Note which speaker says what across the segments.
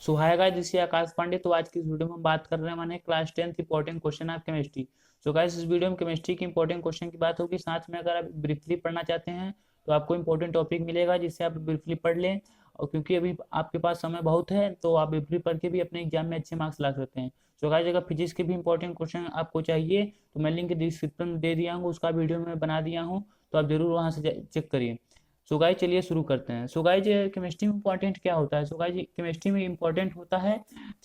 Speaker 1: So hi guys, this is Akash Pandey. तो आज की इस वीडियो में हम बात कर रहे हैं माने class 10th important question of chemistry. So guys, इस वीडियो में केमिस्ट्री की इंपॉर्टेंट क्वेश्चन की बात होगी। साथ में अगर आप ब्रीफली पढ़ना चाहते हैं तो आपको इंपॉर्टेंट टॉपिक मिलेगा जिससे आप ब्रीफली पढ़ लें। और क्योंकि अभी आपके पास समय बहुत है तो आप ब्रीफली पढ़ के भी अपने एग्जाम में अच्छे मार्क्स ला सकते हैं। सो गाइस, अगर फिजिक्स के भी इंपॉर्टेंट क्वेश्चन आपको चाहिए तो मैं लिंक डिस्क्रिप्शन में दे दिया हूँ, उसका वीडियो मैं बना दिया हूँ, तो आप जरूर वहाँ से चेक करिए। सो गाइस, चलिए शुरू करते हैं। सो गाइस, केमिस्ट्री में इंपॉर्टेंट क्या होता है? सो गाइस, केमिस्ट्री में इंपॉर्टेंट होता है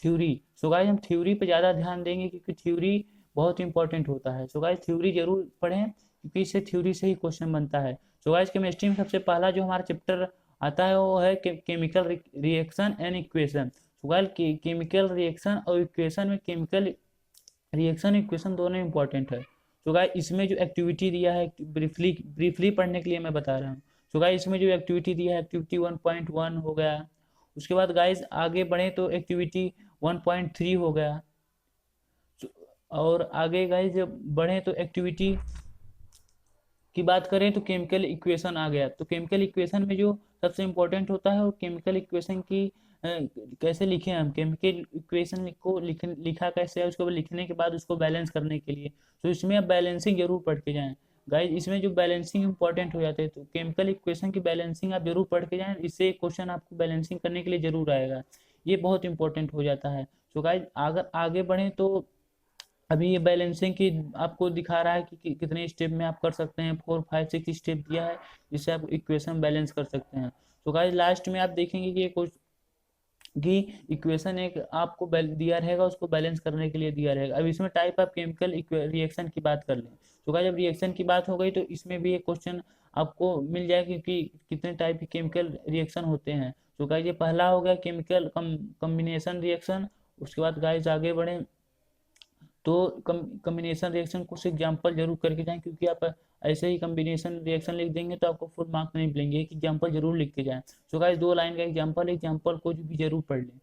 Speaker 1: थ्योरी। सो गाइस, हम थ्योरी पे ज़्यादा ध्यान देंगे क्योंकि थ्योरी बहुत इंपॉर्टेंट होता है। सो गाइस, थ्योरी जरूर पढ़ें क्योंकि इससे थ्योरी से ही क्वेश्चन बनता है। सो गाइस, केमिस्ट्री में सबसे पहला जो हमारा चैप्टर आता है वो है chemical reaction and equation. So guys, chemical reaction और इक्वेशन में केमिकल रिएक्शन इक्वेशन दोनों इंपॉर्टेंट है। तो गाइस, इसमें जो एक्टिविटी दिया है ब्रीफली ब्रीफली पढ़ने के लिए मैं बता रहा हूँ। तो गाइस, इसमें जो एक्टिविटी दिया है एक्टिविटी 1.1 हो गया। उसके बाद गाइस आगे बढ़े तो एक्टिविटी 1.3 हो गया। और आगे गाइस जब बढ़े तो एक्टिविटी की बात करें तो केमिकल इक्वेशन आ गया। तो केमिकल इक्वेशन में जो सबसे इम्पोर्टेंट होता है वो केमिकल इक्वेशन की कैसे लिखें हम, केमिकल इक्वेशन को लिखा कैसे है, उसको लिखने के बाद उसको बैलेंस करने के लिए तो इसमें आप बैलेंसिंग जरूर पढ़ के जाएं। गाइस, इसमें जो बैलेंसिंग इंपॉर्टेंट हो जाते हैं तो केमिकल इक्वेशन की बैलेंसिंग आप जरूर पढ़ के जाएं। इससे क्वेश्चन आपको बैलेंसिंग करने के लिए जरूर आएगा, ये बहुत इंपॉर्टेंट हो जाता है। तो गाइस, अगर आगे बढ़े तो अभी ये बैलेंसिंग की आपको दिखा रहा है कि कितने स्टेप में आप कर सकते हैं। 4 5 6 स्टेप दिया है जिससे आप इक्वेशन बैलेंस कर सकते हैं। तो गाइस, लास्ट में आप देखेंगे कि कुछ कि इक्वेशन एक आपको दिया रहेगा, उसको बैलेंस करने के लिए दिया रहेगा। अब इसमें टाइप ऑफ केमिकल रिएक्शन की बात कर लें तो गाइस, जब रिएक्शन की बात हो गई तो इसमें भी एक क्वेश्चन आपको मिल जाएगा कि कितने टाइप के केमिकल रिएक्शन होते हैं। तो गाइस, ये पहला हो गया केमिकल कम्बिनेशन रिएक्शन। उसके बाद गाइस आगे बढ़े तो कम्बिनेशन रिएक्शन कुछ एग्जांपल जरूर करके जाएं क्योंकि आप ऐसे ही कम्बिनेशन रिएक्शन लिख देंगे तो आपको फुल मार्क्स नहीं मिलेंगे। एक एग्जांपल जरूर लिख के जाएं। सो गाइस, 2 लाइन का एग्जांपल को भी जरूर पढ़ लें।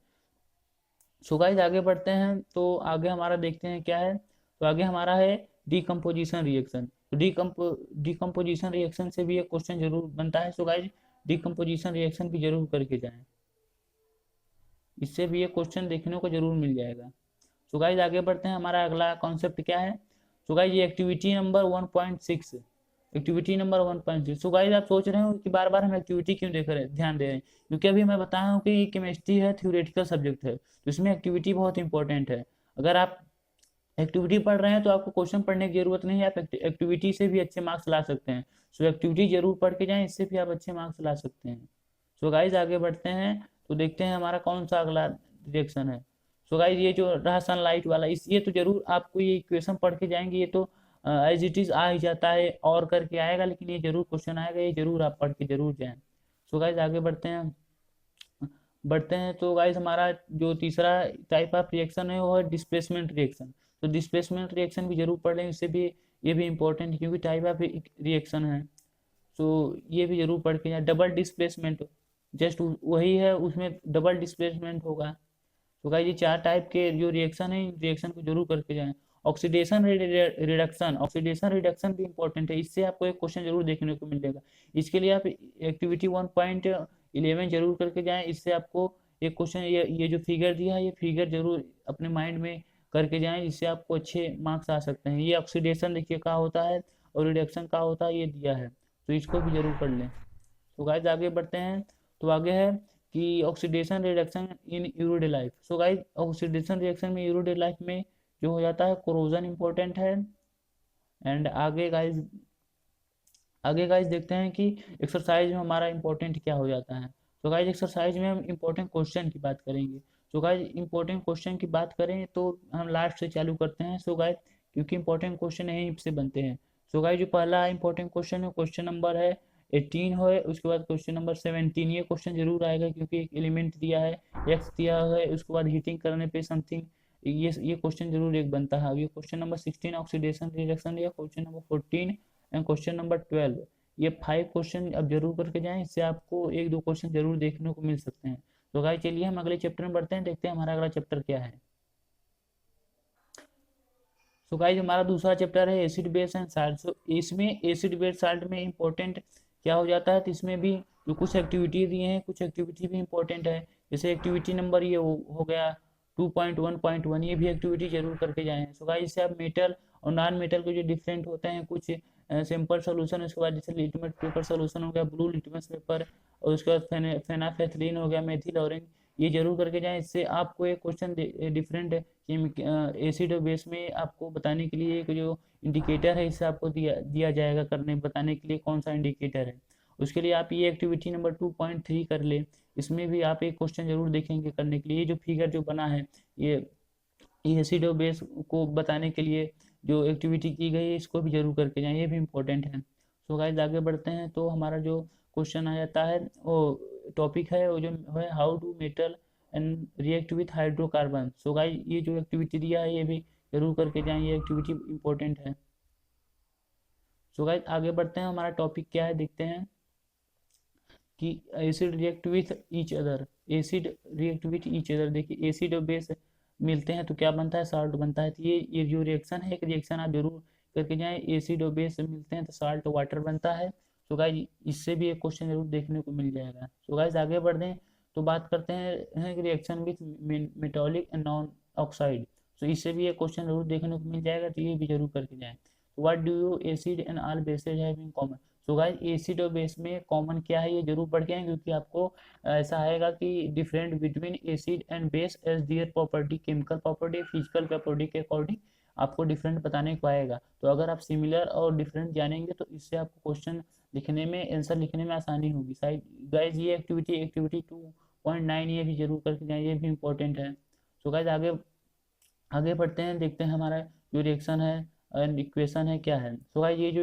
Speaker 1: सो गाइस, आगे बढ़ते हैं तो आगे हमारा देखते हैं क्या है। तो आगे हमारा है डीकम्पोजिशन रिएक्शन। तो डीकम्पोजिशन रिएक्शन से भी एक क्वेश्चन जरूर बनता है। सो गाइस, डीकम्पोजिशन रिएक्शन भी जरूर करके जाएं, इससे भी एक क्वेश्चन देखने को जरूर मिल जाएगा। सो गाइस, आगे बढ़ते हैं। हमारा अगला कॉन्सेप्ट क्या है? सो गाइस, ये activity number 1.6, activity number 1.6। So guys, आप सोच रहे हो कि बार बार हम एक्टिविटी क्यों देख रहे हैं, ध्यान दे रहे हैं क्योंकि अभी मैं बताया हूँ कि केमिस्ट्री है, थ्योरेटिकल सब्जेक्ट है, तो इसमें एक्टिविटी बहुत इंपॉर्टेंट है। अगर आप एक्टिविटी पढ़ रहे हैं तो आपको क्वेश्चन पढ़ने की जरूरत नहीं है, आप एक्टिविटी से भी अच्छे मार्क्स ला सकते हैं। सो एक्टिविटी जरूर पढ़ के जाएं, इससे भी आप अच्छे मार्क्स ला सकते हैं। सो गाइस, आगे बढ़ते हैं तो देखते हैं हमारा कौन सा अगला रिएक्शन है। सो गाइस, ये जो रहा सनलाइट वाला, इस ये तो जरूर आपको ये इक्वेशन पढ़ के जाएंगे। ये तो एज इट इज आ ही जाता है और करके आएगा, लेकिन ये जरूर क्वेश्चन आएगा, ये जरूर आप पढ़ के जरूर जाएं। सो गाइस, आगे बढ़ते हैं तो गाइस हमारा जो तीसरा टाइप ऑफ रिएक्शन है वो है डिस्प्लेसमेंट रिएक्शन। तो डिस्प्लेसमेंट रिएक्शन भी जरूर पढ़ लें, इससे भी ये भी इंपॉर्टेंट है क्योंकि टाइप ऑफ रिएक्शन है। तो ये भी जरूर पढ़ के जाए। डबल डिस्प्लेसमेंट जस्ट वही है, उसमें डबल डिस्प्लेसमेंट होगा। तो गाइस, ये 4 टाइप के जो रिएक्शन है, रिएक्शन को जरूर करके जाएं। ऑक्सीडेशन रिडक्शन, ऑक्सीडेशन रिडक्शन भी इंपॉर्टेंट है, इससे आपको एक क्वेश्चन जरूर देखने को मिलेगा। इसके लिए आप एक्टिविटी 1.11 जरूर करके जाएं, इससे आपको एक क्वेश्चन ये जो फिगर दिया है ये फिगर जरूर अपने माइंड में करके जाएं, जिससे आपको अच्छे मार्क्स आ सकते हैं। ये ऑक्सीडेशन देखिए क्या होता है और रिडक्शन का होता है, ये दिया है, तो इसको भी जरूर पढ़ लें। तो गाइस, आगे बढ़ते हैं तो आगे है कि oxidation reduction in everyday life. So guys, oxidation reaction में यूरोडे लाइफ में जो हो जाता है कोरोजन इंपॉर्टेंट है। एंड आगे गाइस देखते हैं कि एक्सरसाइज में हमारा इंपॉर्टेंट क्या हो जाता है। तो गाइस, एक्सरसाइज में हम इंपॉर्टेंट क्वेश्चन की बात करेंगे। तो गाइस, इंपॉर्टेंट क्वेश्चन की बात करें तो हम लास्ट से चालू करते हैं। सो गाइस, क्योंकि इंपॉर्टेंट क्वेश्चन यहीं से बनते हैं। सो गाइस, जो पहला इंपॉर्टेंट क्वेश्चन है क्वेश्चन नंबर है 18 है, उसके बाद क्वेश्चन नंबर 17। ये क्वेश्चन जरूर आएगा क्योंकि एक एलिमेंट दिया है, एक्स दिया है, उसके बाद हीटिंग करने पे समथिंग, ये क्वेश्चन जरूर एक बनता है। ये क्वेश्चन नंबर 16 ऑक्सीडेशन रिएक्शन, या question number 14 and question number 12। ये 5 क्वेश्चन अब जरूर करके जाएं, इससे आपको 1 2 क्वेश्चन जरूर देखने को मिल सकते हैं। तो गाइस, चलिए हम अगले चैप्टर में बढ़ते हैं, देखते हैं हमारा अगला चैप्टर क्या है। सो गाइस, हमारा दूसरा चैप्टर है एसिड बेस एंड साल्ट। सो इसमें एसिड बेस साल्ट में इंपॉर्टेंट क्या हो जाता है, तो इसमें भी जो कुछ एक्टिविटी दिए हैं, कुछ एक्टिविटी भी इंपॉर्टेंट है। जैसे एक्टिविटी नंबर ये हो गया 2.1.1, ये भी एक्टिविटी जरूर करके जाएं। सो गाइस इससे आप मेटल और नॉन मेटल के जो डिफरेंट होते हैं कुछ सिंपल सोल्यूशन, उसके बाद जैसे लिटमस पेपर सोल्यूशन हो गया, ब्लू लिटमस पेपर, और उसके बाद फेनाफेथलीन हो गया, मेथिल ऑरेंज, ये जरूर करके जाएं। इससे आपको एक क्वेश्चन डिफरेंट एसिड और बेस में आपको बताने के लिए एक जो इंडिकेटर है, इससे आपको दिया जाएगा करने बताने के लिए कौन सा इंडिकेटर है। उसके लिए आप ये एक्टिविटी नंबर 2.3 कर ले, इसमें भी आप एक क्वेश्चन जरूर देखेंगे करने के लिए। ये जो फिगर जो बना है, ये एसिड और बेस को बताने के लिए जो एक्टिविटी की गई है, इसको भी जरूर करके जाएं, ये भी इम्पोर्टेंट है। सो गाइस आगे बढ़ते हैं, तो हमारा जो क्वेश्चन आ जाता है वो टॉपिक है वो जो है how do metal and react with hydrocarbon. So guys ये जो एक्टिविटी दिया है ये भी जरूर करके जाएं, ये एक्टिविटी इम्पोर्टेंट है। सो गाइस आगे बढ़ते हैं, हमारा टॉपिक क्या है देखते हैं कि acid react with each other. Acid react with each other, देखिए एसिड और बेस मिलते हैं तो क्या बनता है, साल्ट बनता है। तो ये जो रिएक्शन है, एक रिएक्शन आप जरूर करके जाएं, एसिड और बेस मिलते हैं तो साल्ट वाटर बनता है। तो गाइस इससे भी एक क्वेश्चन जरूर देखने को मिल जाएगा। तो गाइस आगे बढ़ दें तो बात करते हैं reaction with metallic and non oxide. तो इससे भी एक क्वेश्चन जरूर देखने को मिल जाएगा, तो ये भी जरूर करके जाएं। तो what do you acid and all bases have in common. तो गाइस एसिड और बेस में कॉमन क्या है, ये जरूर पढ़ के आए, क्योंकि आपको ऐसा आएगा कि different between acid and base as their property, chemical property, physical property के अकॉर्डिंग आपको डिफरेंट बताने को आएगा। तो अगर आप सिमिलर और डिफरेंट जानेंगे तो इससे आपको क्वेश्चन लिखने में, आंसर लिखने में आसानी होगी। शायद गाइज ये एक्टिविटी 2.9 ये भी जरूर करके जाए, ये भी इंपॉर्टेंट है। तो गाइज आगे आगे बढ़ते हैं, देखते हैं हमारा जो रिएक्शन है एंड इक्वेशन है क्या है। सो गाइस ये जो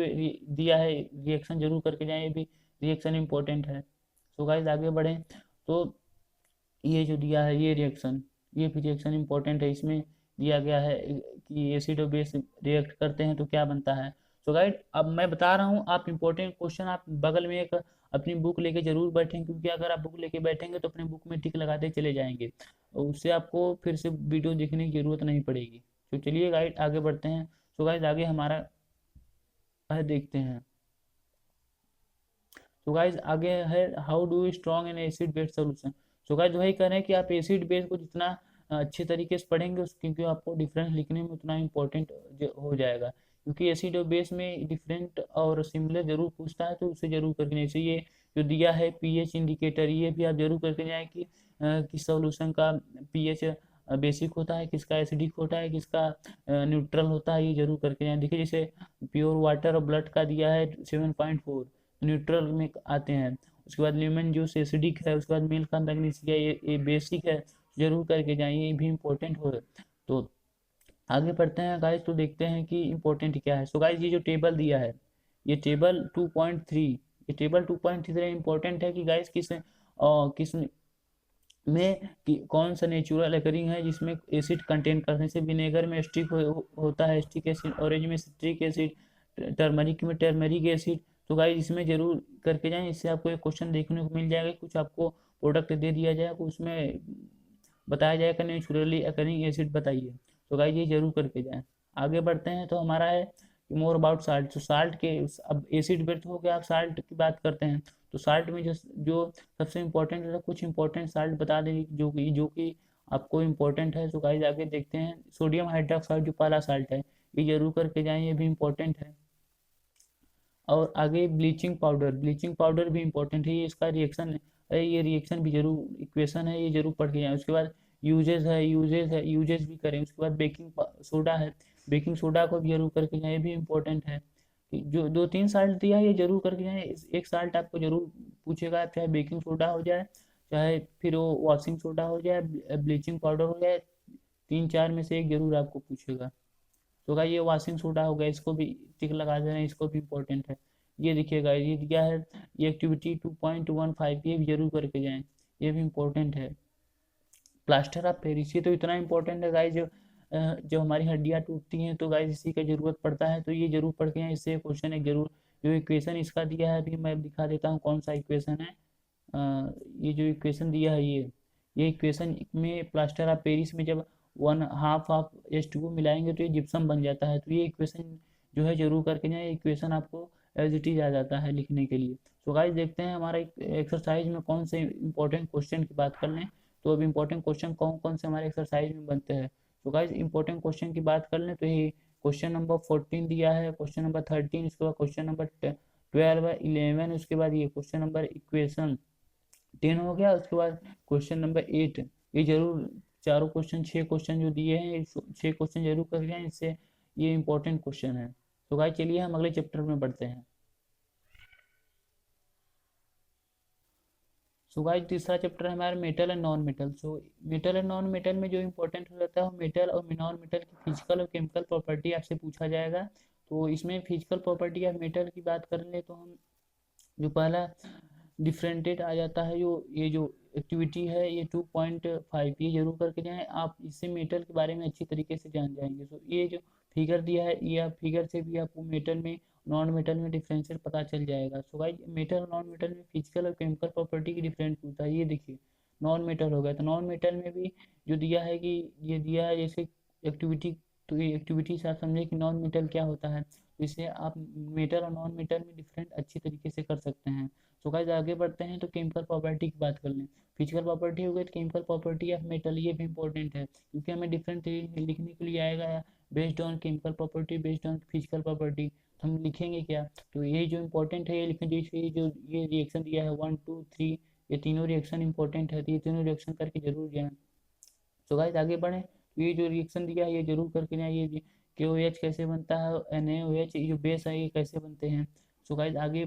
Speaker 1: दिया है रिएक्शन जरूर करके जाएं, ये भी रिएक्शन इंपॉर्टेंट है। सो गाइस आगे बढ़ें तो ये जो दिया है ये रिएक्शन, ये भी रिएक्शन इंपॉर्टेंट है। इसमें दिया गया है कि एसिड और बेस रिएक्ट करते हैं तो क्या बनता है। सो गाइस अब मैं बता रहा हूँ, आप इंपॉर्टेंट क्वेश्चन आप बगल में एक अपनी बुक लेके जरूर बैठें, क्योंकि अगर आप बुक लेके बैठेंगे तो अपनी बुक में टिक लगाते चले जाएंगे, उससे आपको फिर से वीडियो देखने की जरूरत नहीं पड़ेगी। तो चलिए गाइड आगे बढ़ते हैं। सो गाइज आगे हमारा देखते हैं। तो गाइज आगे है how do strong in acid base solution. So guys वही कह रहे हैं कि आप एसिड बेस को जितना अच्छे तरीके से पढ़ेंगे क्योंकि आपको डिफरेंस लिखने में उतना इम्पोर्टेंट हो जाएगा, क्योंकि एसिड और बेस में डिफरेंट और सिमिलर जरूर पूछता है, तो उसे जरूर करके जैसे ये जो दिया है पीएच इंडिकेटर, ये भी आप जरूर करके जाए कि किस सोल्यूशन का पीएच बेसिक होता है, किसका एसिडिक होता है, किसका न्यूट्रल होता है, ये जरूर करके जाए। देखिए जैसे प्योर वाटर और ब्लड का दिया है 7.4 न्यूट्रल में आते हैं, उसके बाद लेमन जूस एसिडिक है, उसके बाद मिल्क का मैग्नीशिया ये बेसिक है, जरूर करके जाइए, ये भी इम्पोर्टेंट हो। तो आगे बढ़ते हैं गाइस, तो देखते हैं कि इम्पोर्टेंट क्या है। सो गाइस ये जो टेबल दिया है, ये टेबल 2.3, ये टेबल 2.3 इम्पोर्टेंट है कि गाइस किस में कि कौन सा नेचुरल अकरिंग है जिसमें एसिड कंटेन करने से, विनेगर में स्टिक होता है स्टिक एसिड, ऑरेंज में सिट्रिक एसिड, टर्मरिक में टर्मरिक एसिड। तो गाइस इसमें जरूर करके जाएं, इससे आपको एक क्वेश्चन देखने को मिल जाएगा, कुछ आपको प्रोडक्ट दे दिया जाएगा, उसमें बताया जाएगा नेचुरली अकरिंग एसिड बताइए। तो गाइस ये जरूर करके जाएं। आगे बढ़ते हैं, तो हमारा है मोर अबाउट साल्ट। तो साल्ट के अब एसिड बेस हो गया, आप साल्ट की बात करते हैं तो साल्ट में जो सबसे इम्पोर्टेंट है, कुछ इम्पोर्टेंट साल्ट बता देंगे जो कि आपको इम्पोर्टेंट है। तो गाइस आगे देखते हैं, सोडियम हाइड्रोक्साइड जो पहला साल्ट है, ये जरूर करके जाएं, ये भी इम्पोर्टेंट है। और आगे ब्लीचिंग पाउडर भी इम्पोर्टेंट है, ये इसका रिएक्शन है, ये रिएक्शन भी जरूर इक्वेशन है, ये जरूर पढ़ के जाएं। उसके बाद यूजेस भी करें। उसके बाद बेकिंग सोडा है, बेकिंग सोडा को भी जरूर करके जाएं, ये भी इम्पोर्टेंट है। जो 2-3 साल्ट दिया है ये जरूर करके जाएं, एक साल्ट आपको जरूर पूछेगा, चाहे बेकिंग सोडा हो जाए, चाहे फिर वो वॉशिंग सोडा हो जाए, ब्लीचिंग पाउडर हो जाए, 3-4 में से एक जरूर आपको पूछेगा। तो गाइस ये वॉशिंग सोडा हो गया, इसको भी टिक लगा देना, इसको भी इम्पोर्टेंट है। ये देखिएगा ये दिया है, ये एक्टिविटी 2.15 ये भी जरूर करके जाएं, ये भी इम्पोर्टेंट है। प्लास्टर ऑफ पेरिस ये तो इतना इम्पोर्टेंट है गाइस, जो हमारी हड्डियाँ टूटती हैं तो गाइस इसी का जरूरत पड़ता है, तो ये जरूर पढ़ के जाएं, इससे क्वेश्चन एक जरूर। जो इक्वेशन इसका दिया है अभी मैं दिखा देता हूँ कौन सा इक्वेशन है। ये जो इक्वेशन दिया है ये इक्वेशन में प्लास्टर ऑफ पेरिस में जब 1/2 ऑफ H2O मिलाएंगे तो ये जिप्सम बन जाता है। तो ये इक्वेशन जो है जरूर करके जाए, इक्वेशन आपको एज इट इज आ जाता है लिखने के लिए। तो गाइस देखते हैं हमारा एक्सरसाइज में कौन से इंपॉर्टेंट क्वेश्चन की बात कर लें। तो अब इंपॉर्टेंट क्वेश्चन कौन कौन से हमारे एक्सरसाइज में बनते हैं। तो गाइस इंपॉर्टेंट क्वेश्चन की बात कर लें तो ये क्वेश्चन नंबर 14 दिया है, क्वेश्चन नंबर 13, उसके बाद क्वेश्चन नंबर 12 है, 11, उसके बाद ये क्वेश्चन नंबर इक्वेशन 10 हो गया, उसके बाद क्वेश्चन नंबर 8। ये जरूर चारों क्वेश्चन 6 क्वेश्चन जो दिए हैं 6 क्वेश्चन जरूर कर जाएं, इससे ये इंपॉर्टेंट क्वेश्चन है। तो गाइस चलिए हम अगले चैप्टर में बढ़ते हैं। सो गाइस तीसरा चैप्टर है हमारा metal and non metal. So metal and non metal में जो इंपॉर्टेंट हो जाता है मेटल और नॉन मेटल की फिजिकल और केमिकल प्रॉपर्टी आपसे पूछा जाएगा। तो इसमें फिजिकल प्रॉपर्टी ऑफ मेटल की बात कर ले तो हम जो पहला डिफरेंटेड आ जाता है, जो ये जो एक्टिविटी है ये 2.5 ये जरूर करके जाएं आप, इससे मेटल के बारे में अच्छी तरीके से जान जाएंगे। तो ये जो फिगर दिया है ये फिगर से भी आपको मेटल में नॉन मेटल में डिफरेंशियल पता चल जाएगा। सो गाइस मेटल और नॉन मेटल में फिजिकल और केमिकल प्रॉपर्टी की डिफरेंट होता है। ये देखिए नॉन मेटल हो गया, तो नॉन मेटल में भी जो दिया है कि ये दिया है जैसे एक्टिविटी, तो ये एक्टिविटी से आप समझे कि नॉन मेटल क्या होता है, तो इससे आप मेटल और नॉन मेटल में डिफरेंट अच्छी तरीके से कर सकते हैं। तो गाइस आगे बढ़ते हैं तो केमिकल प्रॉपर्टी की बात कर लें। फिजिकल प्रॉपर्टी हो गई तो केमिकल प्रॉपर्टी ऑफ मेटल, ये भी इंपॉर्टेंट है क्योंकि हमें डिफरेंट लिखने के लिए आएगा based on chemical property based on physical property. तो हम लिखेंगे क्या, तो ये जो इंपॉर्टेंट है ये लिखें, जैसे जो ये रिएक्शन दिया है 1 2 3, ये तीनों रिएक्शन इंपॉर्टेंट है, तो ये तीनों रिएक्शन करके जरूर जाए। तो गाइस आगे बढ़े तो ये जो रिएक्शन दिया है ये जरूर करके जाए। ये KOH कैसे बनता है, NaOH ये जो बेस है ये कैसे बनते हैं। सो गाइस आगे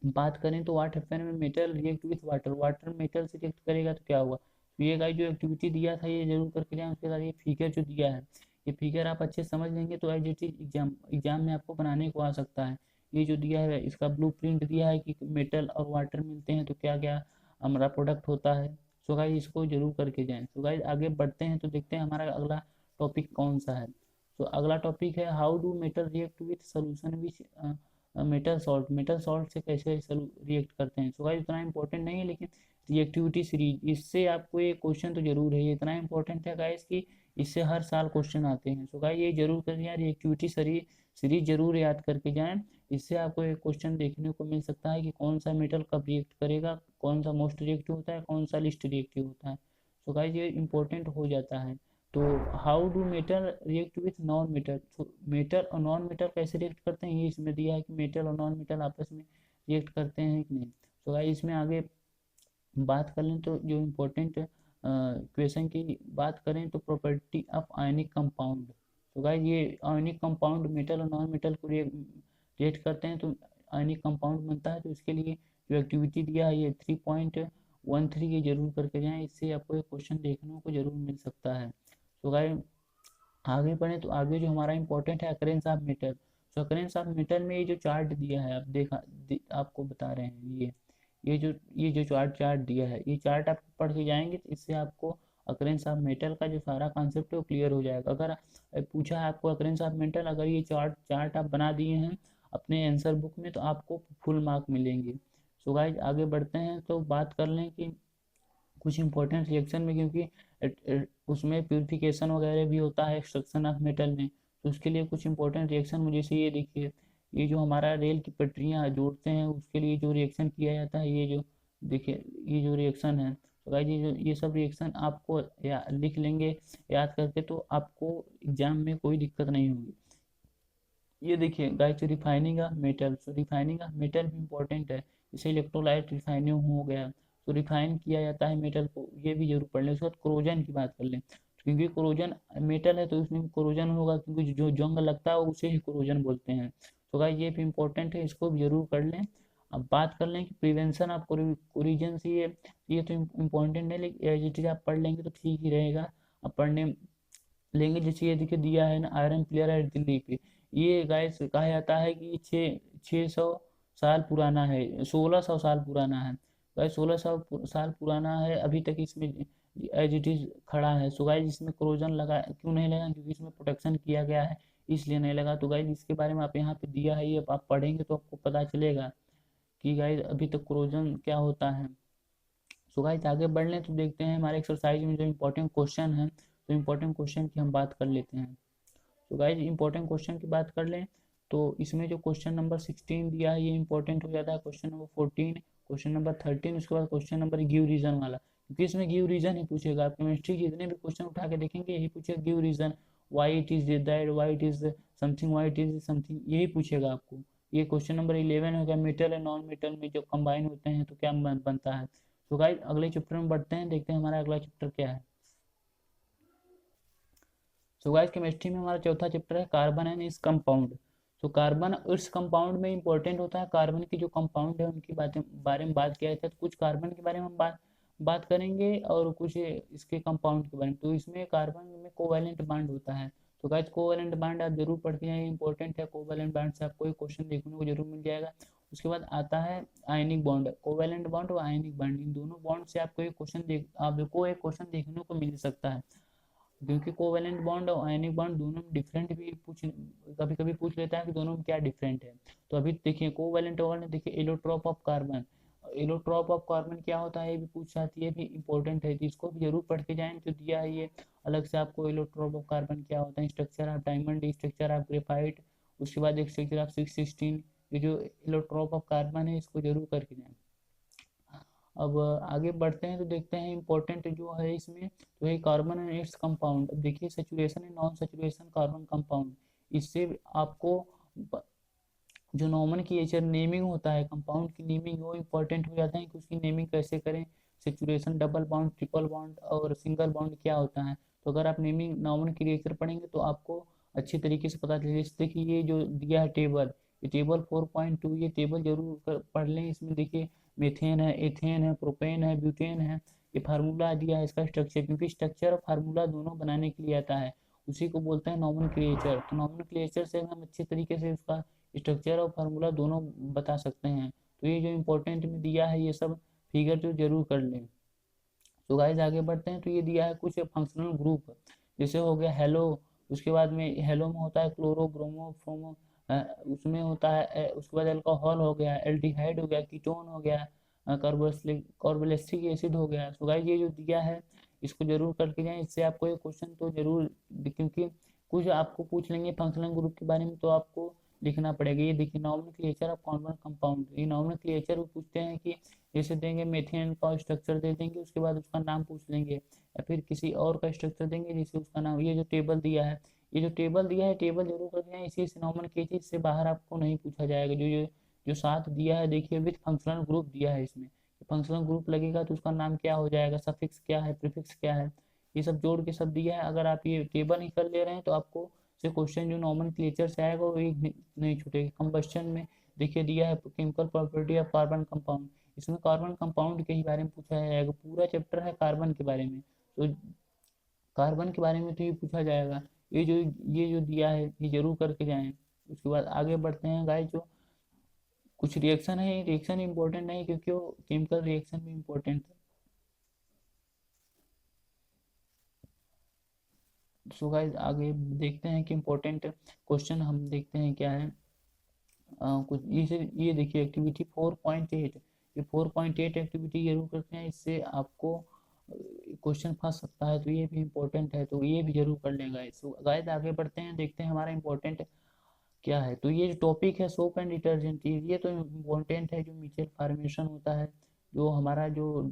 Speaker 1: बात करें तो व्हाट हैपन में metal react with water, water metal से रिएक्ट करेगा तो क्या होगा। तो ये गाइस जो एक्टिविटी दिया था ये जरूर करके जाए। उसके बाद ये फिगर जो दिया है ये फिगर आप अच्छे समझ लेंगे तो एज इट इज एग्जाम में आपको बनाने को आ सकता है। ये जो दिया है इसका ब्लूप्रिंट दिया है कि मेटल और वाटर मिलते हैं तो क्या क्या हमारा प्रोडक्ट होता है। सो गाइस इसको जरूर करके जाएं। सो गाइस आगे बढ़ते हैं तो देखते हैं हमारा अगला टॉपिक कौन सा है। तो अगला टॉपिक है how do metal react with solution which metal salt, metal salt से कैसे रिएक्ट करते हैं। सो गाइस इतना इंपॉर्टेंट नहीं है लेकिन रिएक्टिविटी सीरीज इससे आपको ये क्वेश्चन तो जरूर है, ये इतना इंपॉर्टेंट है गाइस कि इससे हर साल क्वेश्चन आते हैं। सो गाइस ये जरूर कर जाए, रिएक्टिविटी सीरीज जरूर याद करके जाएं। इससे आपको एक क्वेश्चन देखने को मिल सकता है कि कौन सा मेटल कब रिएक्ट करेगा, कौन सा मोस्ट रिएक्टिव होता है, कौन सा लिस्ट रिएक्टिव होता है। सो गाइस ये इंपॉर्टेंट हो जाता है। तो how do metal react with non metal, metal और नॉन मेटल कैसे रिएक्ट करते हैं ये इसमें दिया है कि मेटल और नॉन मेटल आपस में रिएक्ट करते हैं कि नहीं। तो गाइस इसमें आगे बात कर लें तो जो इम्पोर्टेंट क्वेश्चन की बात करें तो प्रॉपर्टी ऑफ आयनिक कंपाउंड। तो गाइस ये आयनिक कंपाउंड मेटल और नॉन मेटल को रिएक्ट करते हैं तो आयनिक कंपाउंड बनता है। तो इसके लिए जो एक्टिविटी दिया है ये 3.13 ये जरूर करके जाएं, इससे आपको एक क्वेश्चन देखने को जरूर मिल सकता है। तो गाइस आगे बढ़े तो आगे जो हमारा इंपॉर्टेंट है अकरेंस ऑफ मेटल। तो अकरेंस ऑफ मेटल में ये जो चार्ट दिया है आप आपको बता रहे हैं ये जो चार्ट दिया है ये चार्ट आप पढ़ के जाएंगे तो इससे आपको अकरेंस ऑफ मेटल का जो सारा कॉन्सेप्ट है वो क्लियर हो जाएगा। अगर पूछा है आपको अकरेंस ऑफ मेटल, अगर ये चार्ट आप बना दिए हैं अपने आंसर बुक में तो आपको फुल मार्क मिलेंगे। सो गाइस आगे बढ़ते हैं तो बात कर लें कि कुछ इंपॉर्टेंट रिएक्शन में, क्योंकि उसमें प्यूरिफिकेशन वगैरह भी होता है एक्सट्रैक्शन ऑफ मेटल में, तो उसके लिए कुछ इंपॉर्टेंट रिएक्शन जैसे ये देखिए, ये जो हमारा रेल की पटरियाँ जोड़ते हैं उसके लिए जो रिएक्शन किया जाता है, ये जो देखिए ये जो रिएक्शन है, तो गाइस ये सब रिएक्शन आपको लिख लेंगे याद करके तो आपको एग्जाम में कोई दिक्कत नहीं होगी। ये देखिए गाइस रिफाइनिंग ऑफ मेटल, तो रिफाइनिंग ऑफ मेटल भी इंपॉर्टेंट है, जैसे इलेक्ट्रोलाइट रिफाइनिंग हो गया तो रिफाइन किया जाता है मेटल को, ये भी जरूर पढ़ लें। उसके बाद क्रोजन की बात कर लें, क्योंकि क्रोजन मेटल है तो उसमें क्रोजन होगा, क्योंकि जो जंग लगता है उसे ही क्रोजन बोलते हैं। तो गाइस ये भी इंपॉर्टेंट है, इसको भी जरूर कर लें। अब बात कर लें कि प्रिवेंशन ऑफ कोरिजन से, ये तो इम्पोर्टेंट है लेकिन एज इट इज आप पढ़ लेंगे तो ठीक ही रहेगा। अब पढ़ने लेंगे जैसे ये देखिए दिया है ना आयरन प्लेयर है दिल्ली पे, ये गाइस कहा जाता है कि 600 साल पुराना है, 1600 साल पुराना है। गाइस 1600 साल पुराना है, अभी तक इसमें एज इट इज खड़ा है। सो गाइस इसमें क्रोजन लगा क्यों नहीं लगा, क्योंकि इसमें प्रोटेक्शन किया गया है इसलिए नहीं लगा। तो गाइस इसके बारे में आप यहाँ पे दिया है, ये आप पढ़ेंगे तो आपको पता चलेगा कि गाइस अभी तक क्रोजन क्या होता है। सो गाइस आगे बढ़ लें तो देखते हैं हमारे एक्सरसाइज में जो इंपॉर्टेंट क्वेश्चन है, तो इंपॉर्टेंट क्वेश्चन की हम बात कर लेते हैं। तो गाइज इंपॉर्टेंट क्वेश्चन की बात कर लें तो इसमें जो क्वेश्चन नंबर 16 दिया है ये इंपॉर्टेंट हो जाता है, क्वेश्चन नंबर 14, क्वेश्चन नंबर 13, उसके बाद क्वेश्चन नंबर गिव रीजन वाला, क्योंकि इसमें गिव रीजन ही पूछेगा। आप केमिस्ट्री जितने भी क्वेश्चन उठा के देखेंगे यही पूछेगा, give reason, why it is that, why it is something, why it is something, यही पूछेगा आपको। ये क्वेश्चन नंबर 11 हो गया, मेटल एंड नॉन मेटल में जो कंबाइन होते हैं तो क्या बनता है। तो गाइस अगले चैप्टर में बढ़ते हैं, देखते हैं हमारा अगला चैप्टर क्या है। सो गाइस केमिस्ट्री में हमारा चौथा चैप्टर है कार्बन एंड इट्स कंपाउंड। तो कार्बन इट्स कंपाउंड में इंपॉर्टेंट होता है कार्बन की जो कंपाउंड है उनकी बारे में बात किया जाता है। तो कुछ कार्बन के बारे में हम बात करेंगे और कुछ इसके कंपाउंड के बारे में। तो इसमें कार्बन में कोवैलेंट बॉन्ड होता है। तो गाइस कोवैलेंट बॉन्ड आप जरूर पढ़ते हैं, इंपॉर्टेंट है। कोवैलेंट बॉन्ड से आपको एक क्वेश्चन देखने को जरूर मिल जाएगा। उसके बाद आता है आयनिक बॉन्ड, कोवैलेंट बॉन्ड और आयनिक बॉन्ड, इन दोनों बॉन्ड से आपको एक क्वेश्चन देखने को मिल सकता है, क्योंकि कोवेलेंट बॉन्ड और आयनिक बॉन्ड दोनों में डिफरेंट भी कभी कभी पूछ लेता है कि दोनों में क्या डिफरेंट है। तो अभी देखिए कोवेलेंट बॉन्ड, देखिए allotrope of carbon, allotrope of carbon क्या होता है ये भी पूछ जाती है, भी इंपॉर्टेंट है, जिसको भी जरूर पढ़ के जाएं। जो दिया है ये अलग से आपको, एलोट्रॉप ऑफ कार्बन क्या होता है, structure of diamond, structure of graphite, उसके बाद एक स्ट्रक्चर ऑफ 616, ये जो एलोट्रॉप ऑफ कार्बन है इसको जरूर करके जाएं। अब आगे बढ़ते हैं तो देखते हैं इंपॉर्टेंट जो है इसमें, तो ये कार्बन एंड इट्स कंपाउंड। अब देखिए saturation and non saturation carbon compound, इससे आपको जो नॉर्मन क्रिएचर नेमिंग होता है कंपाउंड की नेमिंग, वो इंपॉर्टेंट हो जाता है कि उसकी नेमिंग कैसे करें, saturation, double bond, triple bond और सिंगल बॉन्ड क्या होता है। तो अगर आप नेमिंग नॉर्मन क्रिएचर पढ़ेंगे तो आपको अच्छी तरीके से पता चलेगा। देखिए ये जो दिया है टेबल, ये टेबल 4.2, ये टेबल जरूर पढ़ लें। इसमें देखिए मीथेन है, एथेन है, प्रोपेन है, ब्यूटेन है, ये फार्मूला दिया है इसका स्ट्रक्चर, क्योंकि स्ट्रक्चर और फार्मूला दोनों बनाने के लिए आता है, उसी को बोलते हैं नॉमेनक्लेचर। तो नॉमेनक्लेचर से हम अच्छे तरीके से उसका स्ट्रक्चर और फार्मूला दोनों बता सकते हैं। तो ये जो इम्पोर्टेंट में दिया है ये सब फिगर जो जरूर कर लें। तो गाइस आगे बढ़ते हैं, तो ये दिया है कुछ फंक्शनल ग्रुप, जैसे हो गया हेलो, उसके बाद में हेलो में होता है क्लोरो, ब्रोमो, फ्रोमो, उसमें होता है, उसके बाद अल्कोहल हो गया, एल्डिहाइड हो गया, कीटोन हो गया, कार्बोक्सिलिक एसिड हो गया। तो गाइस ये जो दिया है इसको जरूर करके जाएं, इससे आपको एक क्वेश्चन तो जरूर, क्योंकि कुछ आपको पूछ लेंगे फंक्शनल ग्रुप के बारे में तो आपको लिखना पड़ेगा। ये देखिए नॉमेनक्लेचर ऑफ कॉमन कंपाउंड, ये नॉमेनक्लेचर पूछते हैं कि जैसे देंगे मेथेन का स्ट्रक्चर दे देंगे, उसके बाद उसका नाम पूछ लेंगे, या फिर किसी और का स्ट्रक्चर देंगे जिससे उसका नाम। ये जो टेबल दिया है, ये जो टेबल दिया है टेबल जरूर कर दिया है, इसी से नॉमेनक्लेचर से बाहर आपको नहीं पूछा जाएगा। जो साथ दिया है देखिए विद फंक्शनल ग्रुप दिया है, इसमें फंक्शनल ग्रुप लगेगा तो उसका नाम क्या हो जाएगा, सफिक्स क्या है, प्रीफिक्स क्या है, ये सब जोड़ के सब दिया है। अगर आप ये टेबल ही कर ले रहे हैं तो आपको से क्वेश्चन जो नॉमेनक्लेचर से आएगा वो एक नहीं छूटेगा। कंबस्शन में देखिए दिया है chemical property of carbon compound, इसमें कार्बन कंपाउंड के ही बारे में पूछा जाएगा, पूरा चैप्टर है कार्बन के बारे में, तो कार्बन के बारे में तो ये पूछा जाएगा। ये जो दिया है ये जरूर करके जाएं। उसके बाद आगे बढ़ते हैं गाइस, जो कुछ रिएक्शन है, रिएक्शन इंपॉर्टेंट नहीं क्योंकि वो केमिकल रिएक्शन भी इंपॉर्टेंट है। सो गाइस आगे देखते हैं कि इंपॉर्टेंट क्वेश्चन हम देखते हैं क्या है। कुछ ये देखिए एक्टिविटी 4.8, ये 4.8 एक्टिविटी जरूर करते हैं, इससे आपको क्वेश्चन फंस सकता है, तो ये भी इंपॉर्टेंट है, तो ये भी जरूर कर लें गाइस। तो गाइस आगे बढ़ते हैं, देखते हैं हमारा इंपॉर्टेंट क्या है। तो ये जो टॉपिक है सोप एंड डिटर्जेंट, ये तो इम्पोर्टेंट है। जो मिचेल फॉर्मेशन होता है, जो हमारा जो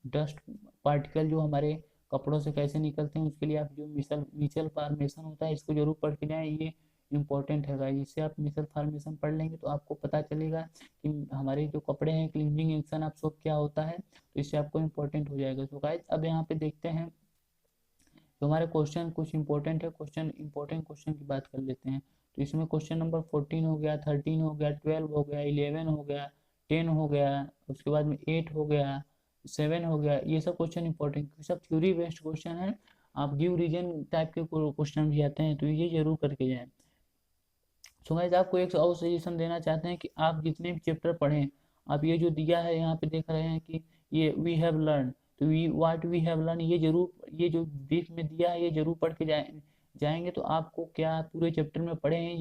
Speaker 1: डस्ट पार्टिकल जो हमारे कपड़ों से कैसे निकलते हैं, उसके लिए आप जो मिचेल फॉर्मेशन होता है इसको जरूर पढ़ के जाएं, ये इंपॉर्टेंट है गाइस। इससे आप मिचेल फॉर्मेशन पढ़ लेंगे तो आपको पता चलेगा कि हमारे जो कपड़े हैं क्लींजिंग एक्शन ऑफ सोप क्या होता है, तो इससे आपको इंपॉर्टेंट हो जाएगा। तो गाइस अब यहाँ पे देखते हैं तो हमारे क्वेश्चन कुछ इंपॉर्टेंट है, क्वेश्चन इंपॉर्टेंट क्वेश्चन की बात कर लेते हैं। तो इसमें क्वेश्चन नंबर 14 हो गया, 13 हो गया, 12 हो गया, 11 हो गया, 10 हो गया, उसके बाद में 8 हो गया, 7 हो गया, ये सब क्वेश्चन इंपॉर्टेंट, सब थ्योरी बेस्ड क्वेश्चन है। आप गिव रीजन टाइप के क्वेश्चन भी आते हैं, तो ये जरूर करके जाएं। सो गाइस आपको एक और सजेशन देना चाहते हैं कि आप जितने भी चैप्टर पढ़ें, आप ये जो दिया है यहाँ पे देख रहे हैं कि ये वी हैव लर्न, तो व्हाट वी हैव लर्न, ये जरूर, ये जो ब्रीफ में दिया है ये जरूर पढ़ के जाएंगे तो आपको क्या पूरे चैप्टर में पढ़े हैं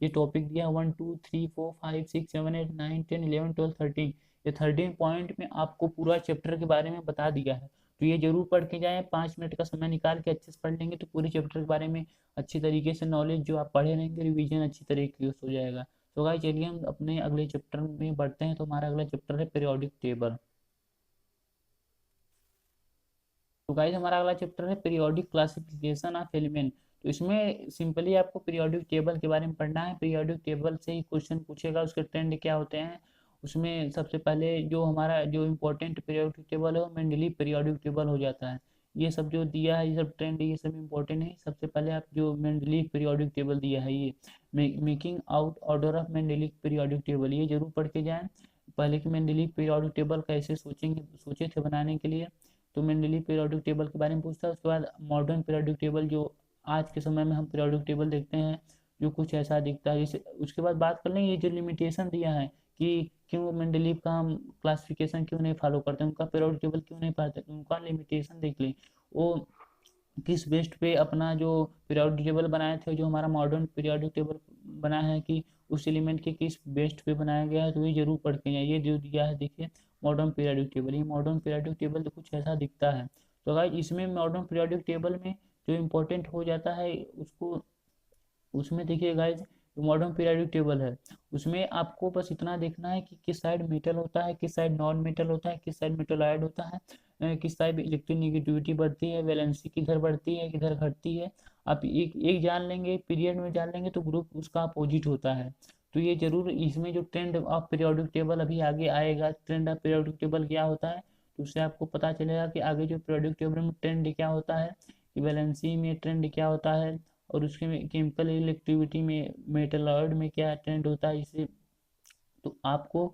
Speaker 1: ये टॉपिक दिया 1 2 3 4 5 6 7 8 9 10 11 12 13, ये 13 पॉइंट में आपको पूरा चैप्टर के बारे में बता दिया है। तो ये जरूर पढ़ के जाएं, 5 मिनट का समय निकाल के अच्छे से पढ़ लेंगे तो पूरे चैप्टर के बारे में अच्छी तरीके से नॉलेज जो आप पढ़े रहेंगे, रिवीजन अच्छी तरीके से हो जाएगा। तो गाइस चलिए हम अपने अगले चैप्टर में बढ़ते हैं। तो हमारा अगला चैप्टर है पीरियोडिक टेबल। तो गाइस हमारा अगला चैप्टर है पीरियोडिक क्लासिफिकेशन ऑफ एलिमेंट। तो इसमें सिंपली आपको पीरियोडिक टेबल के बारे में पढ़ना है। पीरियोडिक टेबल से ही क्वेश्चन पूछेगा, उसके ट्रेंड क्या होते हैं। उसमें सबसे पहले जो हमारा जो इम्पोर्टेंट पीरियोडिक टेबल है वो मेंडलीव पीरियोडिक टेबल हो जाता है। ये सब जो दिया है, ये सब ट्रेंड, ये सब इम्पोर्टेंट है। सबसे पहले आप जो मेंडलीव पीरियोडिक टेबल दिया है, ये making out order of Mendeleev periodic table, ये जरूर पढ़ के जाएं। पहले कि मेंडलीव पीरियोडिक टेबल कैसे सोचे थे बनाने के लिए, तो मेंडलीव पीरियोडिक टेबल के बारे में पूछता है। उसके बाद मॉडर्न पीरियोडिक टेबल, जो आज के समय में हम पीरियोडिक टेबल देखते हैं, जो कुछ ऐसा दिखता है। जैसे उसके बाद बात कर लेंगे ये जो लिमिटेशन दिया है कि क्यों मेंडलीव का हम क्लासिफिकेशन क्यों नहीं फॉलो करते, उनका पीरियोडिक टेबल क्यों नहीं पढ़ते, उनका लिमिटेशन देख लें। वो किस बेस्ट पे अपना जो पीरियोडिक टेबल बनाए थे, जो हमारा मॉडर्न पीरियोडिक टेबल बना है कि उस एलिमेंट के किस बेस्ट पे बनाया गया है, तो ये जरूर पढ़ के जाइए। ये जो दिया है देखिए मॉडर्न पीरियोडिक टेबल, ये मॉडर्न पीरियोडिक टेबल तो कुछ ऐसा दिखता है। तो गाइस इसमें मॉडर्न पीरियोडिक टेबल में जो इम्पोर्टेंट हो जाता है उसको, उसमें देखिए गाइज जो मॉडर्न पीरियोडिक टेबल है उसमें आपको बस इतना देखना है कि किस साइड मेटल होता है, किस साइड नॉन मेटल होता है, किस साइड मेटलॉइड होता है, किस साइड इलेक्ट्रोनेगेटिविटी बढ़ती है, वैलेंसी किधर बढ़ती है किधर घटती है। आप एक एक जान लेंगे, पीरियड में जान लेंगे तो ग्रुप उसका अपोजिट होता है। तो ये जरूर इसमें जो ट्रेंड ऑफ पीरियोडिक टेबल अभी आगे आएगा, ट्रेंड ऑफ पीरियोडिक टेबल क्या होता है, तो उससे आपको पता चलेगा कि आगे जो पीरियोडिक टेबल में ट्रेंड क्या होता है, कि वैलेंसी में ट्रेंड क्या होता है, और उसके में केमिकल इलेक्ट्रिविटी में मेटलॉइड में क्या ट्रेंड होता है। इसे तो आपको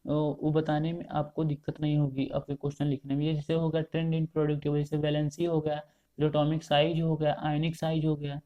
Speaker 1: वो बताने में आपको दिक्कत नहीं होगी आपके क्वेश्चन लिखने में। ये जैसे हो गया ट्रेंड इन प्रोडक्टिविटी, जैसे वैलेंसी हो गया, फिर एटॉमिक साइज हो गया, आयनिक साइज हो गया।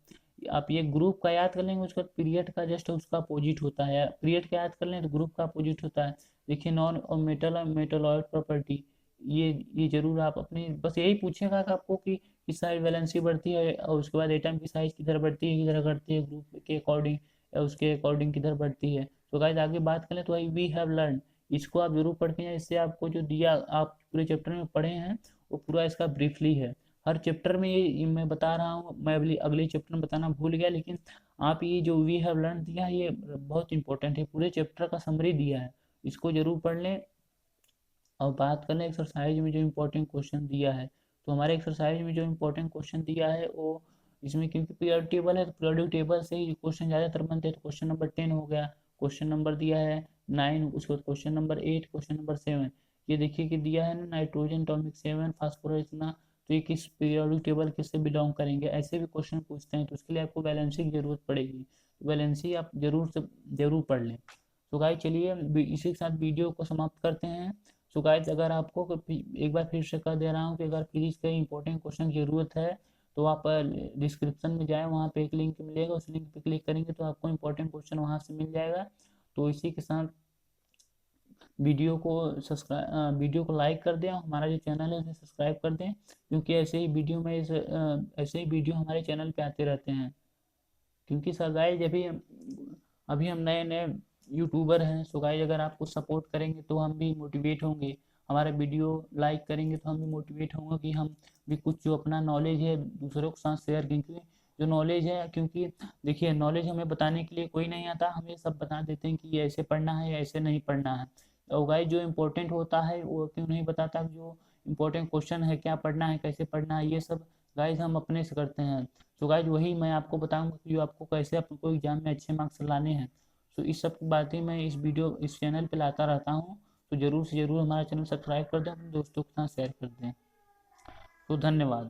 Speaker 1: आप ये ग्रुप का याद कर लेंगे, उसका पीरियड का जस्ट उसका अपोजिट होता है। पीरियड का याद कर लें तो ग्रुप का अपोजिट होता है। देखिए नॉन और मेटल और मेटलॉइड प्रॉपर्टी, ये जरूर आप अपने बस यही पूछेगा कि आपको कि किस साइड वैलेंसी बढ़ती है, और उसके बाद एटम की साइज किधर बढ़ती है किधर घटती है, ग्रुप के अकॉर्डिंग या उसके अकॉर्डिंग किधर बढ़ती है। तो गाइस आगे बात करें तो वी हैव लर्न, इसको आप जरूर पढ़ के जाएं। इससे आपको जो दिया आप पूरे चैप्टर में पढ़े हैं वो पूरा इसका ब्रीफली है। हर चैप्टर में ये मैं बता रहा हूँ, मैं अगले चैप्टर में बताना भूल गया, लेकिन आप ये जो वी हैव लर्न दिया है ये बहुत इंपॉर्टेंट है, पूरे चैप्टर का समरी दिया है, इसको जरूर पढ़ लें। और बात कर लें एक्सरसाइज में जो इम्पोर्टेंट क्वेश्चन दिया है, तो हमारे एक्सरसाइज में जो इम्पोर्टेंट क्वेश्चन दिया है वो इसमें, क्योंकि पीरियोडिक टेबल है तो पीरियोडिक टेबल से ही क्वेश्चन ज़्यादातर बनते हैं। तो क्वेश्चन नंबर 10 हो गया, क्वेश्चन नंबर दिया है 9, उसके बाद क्वेश्चन नंबर 8, क्वेश्चन नंबर 7। ये देखिए कि दिया है ना नाइट्रोजन एटॉमिक 7, फास्फोरस इतना, तो ये किस पीरियोडिक टेबल किससे बिलोंग करेंगे, ऐसे भी क्वेश्चन पूछते हैं। तो उसके लिए आपको वैलेंसी की जरूरत पड़ेगी, तो वैलेंसी आप जरूर पढ़ लें। तो गाइस चलिए इसी के साथ वीडियो को समाप्त करते हैं। सो गाइस अगर आपको एक बार फिर से कह दे रहा हूँ कि अगर फिजिक्स के इंपॉर्टेंट क्वेश्चन की जरूरत है तो आप डिस्क्रिप्शन में जाएं, वहाँ पे एक लिंक मिलेगा, उस लिंक पे क्लिक करेंगे तो आपको इंपॉर्टेंट क्वेश्चन वहाँ से मिल जाएगा। तो इसी के साथ वीडियो को लाइक कर दें और हमारा जो चैनल है उसे सब्सक्राइब कर दें, क्योंकि ऐसे ही वीडियो हमारे चैनल पे आते रहते हैं। क्योंकि सर गाइज अभी हम नए नए यूट्यूबर हैं। सो गाइज अगर आप कुछ सपोर्ट करेंगे तो हम भी मोटिवेट होंगे, हमारा वीडियो लाइक करेंगे तो हम भी मोटिवेट होंगे कि हम भी कुछ जो अपना नॉलेज है दूसरों के साथ शेयर करें। क्योंकि जो नॉलेज है, क्योंकि देखिए नॉलेज हमें बताने के लिए कोई नहीं आता, हमें सब बता देते हैं कि ये ऐसे पढ़ना है ऐसे नहीं पढ़ना है। और गाइज जो इम्पोर्टेंट होता है वो क्यों नहीं बताता, जो इम्पोर्टेंट क्वेश्चन है क्या पढ़ना है कैसे पढ़ना है, ये सब गाइज हम अपने से करते हैं। तो गाइज वही मैं आपको बताऊंगा कि जो आपको कैसे आपको एग्जाम में अच्छे मार्क्स लाने हैं। तो इस सब बातें मैं इस चैनल पे लाता रहता हूँ। तो जरूर से जरूर हमारा चैनल सब्सक्राइब कर दें, अपने दोस्तों के साथ शेयर कर दें। तो धन्यवाद।